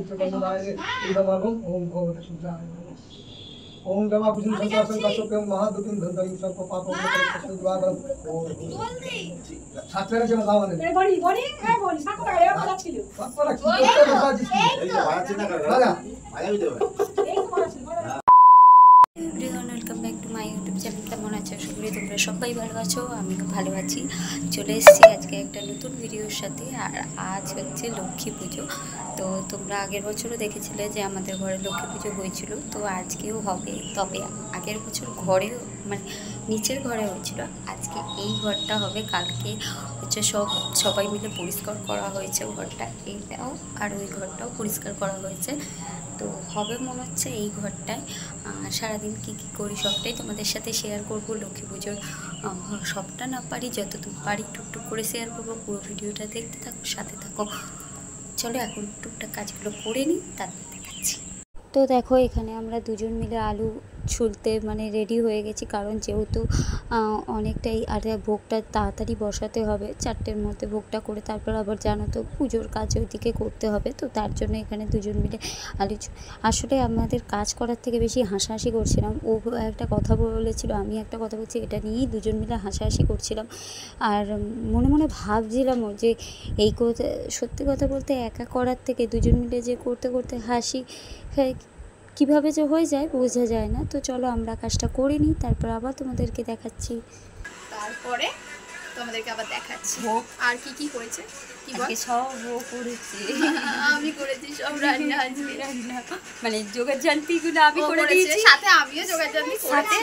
ओम गमा कुसुम संकासन काशोप्यम महादुतिम धंतरिम सर्प पापम संद्वागम ছাত্ররা যেন দাও না এই বড়ি বড়ি এই বড়ি সাকো টাকা এর কথা ছিল পাপরা কি করতে বাজি এই যে ভাড়া চিন্তা করে দাদা আয়াই দেব এই তো বড় ছিল everyone welcome back to my YouTube channel. কেমন আছো? আশা করি তোমরা সবাই ভালো আছো, আমিও ভালো আছি। চলে এসেছি আজকে একটা নতুন ভিডিওর সাথে। আর আজ হচ্ছে লক্ষ্মী পুজো। তো তোমরা আগের বছরও দেখেছিলে যে আমাদের ঘরে লক্ষ্মী পুজো হয়েছিল, তো আজকেও হবে। তবে আগের বছর ঘরেও মানে নিচের ঘরে হয়েছিল, আজকে এই ঘরটা হবে। কালকে হচ্ছে সবাই মিলে পরিষ্কার করা হয়েছে ঘরটা, এইটাও আর ওই ঘরটাও পরিষ্কার করা হয়েছে। তো হবে মনে হচ্ছে এই ঘরটায়। সারাদিন কী কী করি সবটাই তোমাদের সাথে শেয়ার করব। লক্ষ্মী পুজোর সবটা না পারি, যতটুকু পারি টুকটুক করে শেয়ার করবো। পুরো ভিডিওটা দেখতে থাকো, সাথে থাকো। চলো এখন টুকটাক কাজগুলো করে নিই, তারপর দেখাচ্ছি। তো দেখো এখানে আমরা দুজন মিলে আলু ছুলতে মানে রেডি হয়ে গেছি, কারণ যেহেতু অনেকটাই আর ভোগটা তাড়াতাড়ি বসাতে হবে। 4টের মধ্যে ভোগটা করে তারপর আবার জানো তো পুজোর কাজ ওইদিকে করতে হবে। তো তার জন্য এখানে দুজন মিলে আলু আসলে আমাদের কাজ করার থেকে বেশি হাসাহাসি করছিলাম। ও একটা কথা বলেছিল, আমি একটা কথা বলছি, এটা নিয়েই দুজন মিলে হাসাহাসি করছিলাম। আর মনে মনে ভাবছিলাম যে এই কথা, সত্যি কথা বলতে একা করার থেকে দুজন মিলে যে করতে করতে হাসি কীভাবে যে হয়ে যায় বোঝা যায় না। তো চলো আমরা কাজটা করে নিই, তারপর আবার তোমাদেরকে দেখাচ্ছি। তারপরে তোমাদেরকে আবার দেখাচ্ছি ভোগ আর কি কি করেছে। আজকে সব ভোগ করেছি, আমি করেছি সব রান্না। আজকে রান্না মানে জোগাড় জান্তিগুলো আমি করে দিয়েছি, সাথে আমিও জোগাড় জান্তি করেছি।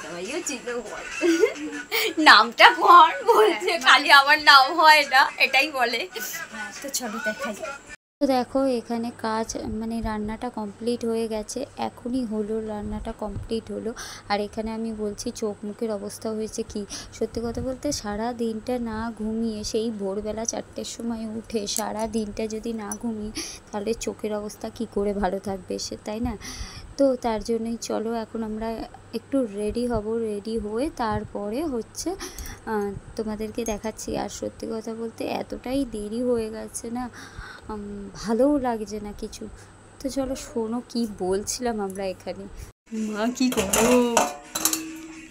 ভাইও ছিল নামটা কোন বলছে, খালি আমার নাম হয় না এটাই বলে। তো চলো দেখাই। তো দেখো এখানে কাজ মানে রান্নাটা কমপ্লিট হয়ে গেছে, এখনই হলো, রান্নাটা কমপ্লিট হলো। আর এখানে আমি বলছি চোখ মুখের অবস্থা হয়েছে কি, সত্যি কথা বলতে সারা দিনটা না ঘুমিয়ে, সেই ভোরবেলা 4টের সময় উঠে সারা দিনটা যদি না ঘুমিয়ে, তাহলে চোখের অবস্থা কি করে ভালো থাকবে সে, তাই না? তো তার জন্যই চলো এখন আমরা একটু রেডি হব, রেডি হয়ে তারপরে হচ্ছে তোমাদেরকে দেখাচ্ছি। আর সত্যি কথা বলতে এতটাই দেরি হয়ে গেছে না, ভালোও লাগছে না কিছু। তো চলো শোনো কি বলছিলাম আমরা এখানে। মা কি করো,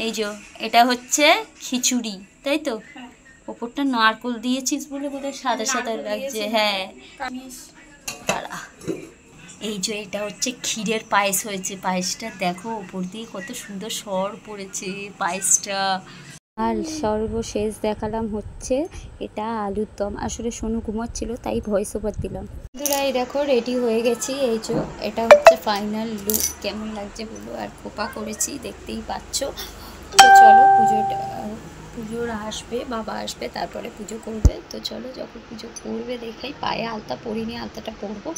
এই যে এটা হচ্ছে খিচুড়ি, তাই তো? ওপরটা নারকোল দিয়েছিস বলে বোধহয় সাদা সাদা লাগছে। হ্যাঁ, এই যে এটা হচ্ছে ক্ষীরের পায়েস হয়েছে। পায়েসটা দেখো ওপর দিয়ে কত সুন্দর সর পড়েছে পায়েসটা। আর সর্বশেষ দেখালাম হচ্ছে এটা আলুর দম। আসলে সোনু ঘুমাচ্ছিল তাই ভয়েস ওভার দিলাম। বন্ধুরা এই দেখো রেডি হয়ে গেছি, এই যে এটা হচ্ছে ফাইনাল লুক। কেমন লাগছে বলো। আর খোপা করেছি দেখতেই পাচ্ছ। তো চলো পুজোর আসবে, বাবা আসবে, তারপরে পুজো করবে। তো চলো যখন পুজো করবে দেখাই। পায়ে আলতা পরিনি, আলতাটা পরবো।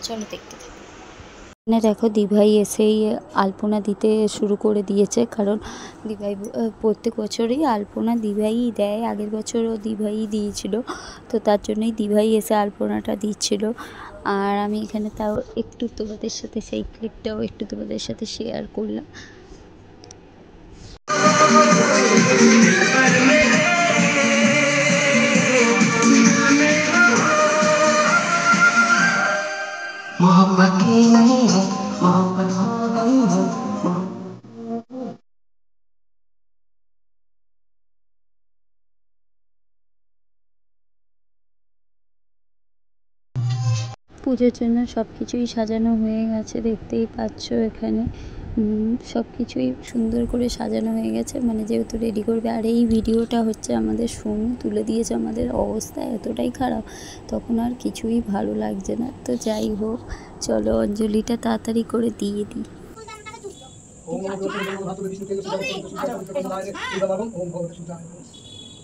চলো দেখতে থাকো। এখানে দেখো দিভাই এসেই আলপনা দিতে শুরু করে দিয়েছে, কারণ দিভাই প্রত্যেক বছরই আলপনা দিভাই দেয়। আগের বছরও দিভাই দিয়েছিল, তো তার জন্যই দিভাই এসে আলপনাটা দিচ্ছিল। আর আমি এখানে তাও একটু তোমাদের সাথে সেই ক্লিপটাও একটু তোমাদের সাথে শেয়ার করলাম। मोहब्बत ही नहीं है, मोहब्बत हो गई है। পুজোর জন্য সব কিছুই সাজানো হয়ে গেছে, দেখতেই পাচ্ছ এখানে সব কিছুই সুন্দর করে সাজানো হয়ে গেছে, মানে যেহেতু রেডি করবে। আর এই ভিডিওটা হচ্ছে আমাদের সোনু তুলে দিয়েছে। আমাদের অবস্থা এতটাই খারাপ, তখন আর কিছুই ভালো লাগছে না। তো যাই হোক, চলো অঞ্জলিটা তাড়াতাড়ি করে দিয়ে দিই।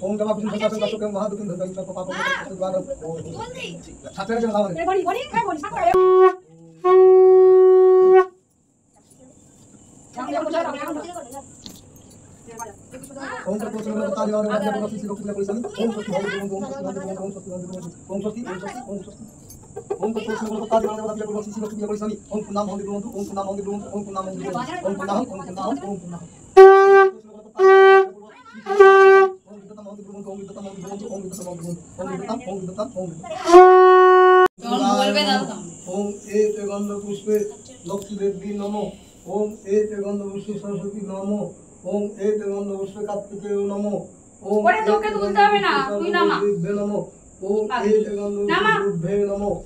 ओम गमा कुसुम संकासन काशोप्यम महादुतिम धंतरिम सर्प पापम संद्वागम ছাত্ররা যেন দাও না এই বড়ি বড়ি এই বড়ি সাকো টাকা ओम तत्व संगत तारि और राज्य प्रति श्री लोक परिसनी ओम सत्य ओम ओम ओम सत्य ओम सत्य ओम सत्य ओम सत्य ओम तत्व संगत तारि और राज्य प्रति श्री लोक परिसनी ओम नाम होंदि ब्रह्म ओम नाम होंदि ब्रह्म ओम नाम होंदि ब्रह्म ओम नाम ओम नाम ओम গন্ধ পুষ্পে লক্ষ্মী দেবী নমঃ। ওম এতে গন্ধ পুষ্পে সরস্বতী নমঃ। ওম এতে গন্ধ পুষ্পে কার্তিকেয় নমঃ। ওম ওরে তোকে তুলতে হবে না, তুই নামা। দেবে নমঃ। ওম এতে গন্ধ নামা। পুষ্পে নমঃ।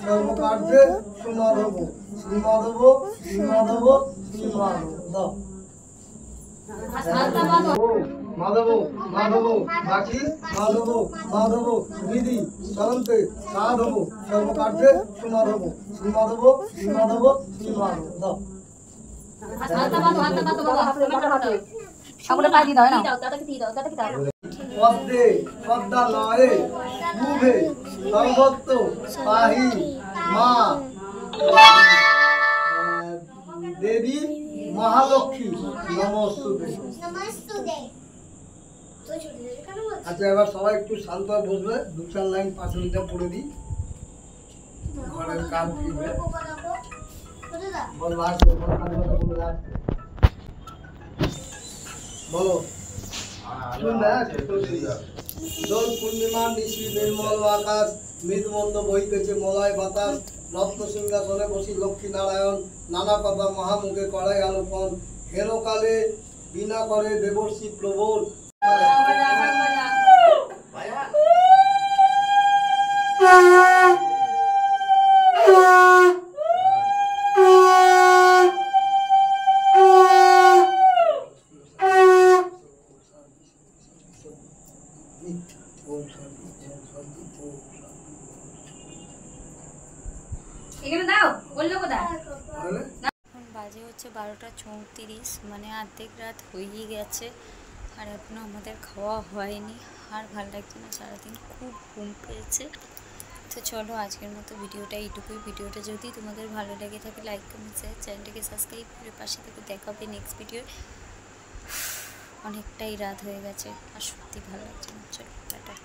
সর্বকার্যে সুমাধব শ্রীমাধব শ্রীমাধব শ্রীমাধব দাও। মাধব মাধব বাকি মাধব মাধব বিধি চরন্তে সাধব সর্বকার্যে সুমাধব শ্রীমাধব শ্রীমাধব শ্রীমাধব দাও। পদ্মে পদ্মালয়ে শুভে সর্বত্র পাহি মা দেবী মহালক্ষ্মী নমস্তুতে। আচ্ছা এবার সবাই একটু শান্ত হয়ে বসবে, 2-4 লাইন 5 মিনিটে পড়ে দিই। ঘরের কাজ দিবে বলো আসবে বলো দোল পূর্ণিমার নিশি নির্মল আকাশ মৃদুমন্দ বহিতেছে মলয় বাতাস রত্ন সিংহাসনে বসি লক্ষ্মী নারায়ণ নানা কথা মহামুখে করাই আলোপন হেনকালে বিনা করে দেবর্ষি প্রবল। এখানে দাও, বললো কোথায়? এখন বাজে হচ্ছে 12:34, মানে অর্ধেক রাত হয়েই গেছে আর এখনও আমাদের খাওয়া হয়নি। আর ভালো লাগছে না, সারাদিন খুব ঘুম পেয়েছে। তো চলো আজকের মতো ভিডিওটা এইটুকুই। ভিডিওটা যদি তোমাদের ভালো লেগে থাকে লাইক কমেন্ট শেয়ার, চ্যানেলটাকে সাবস্ক্রাইব করে পাশে থেকে দেখা হবে নেক্সট ভিডিও। অনেকটাই রাত হয়ে গেছে আর সত্যি ভালো লাগছে না। চলো টাটা।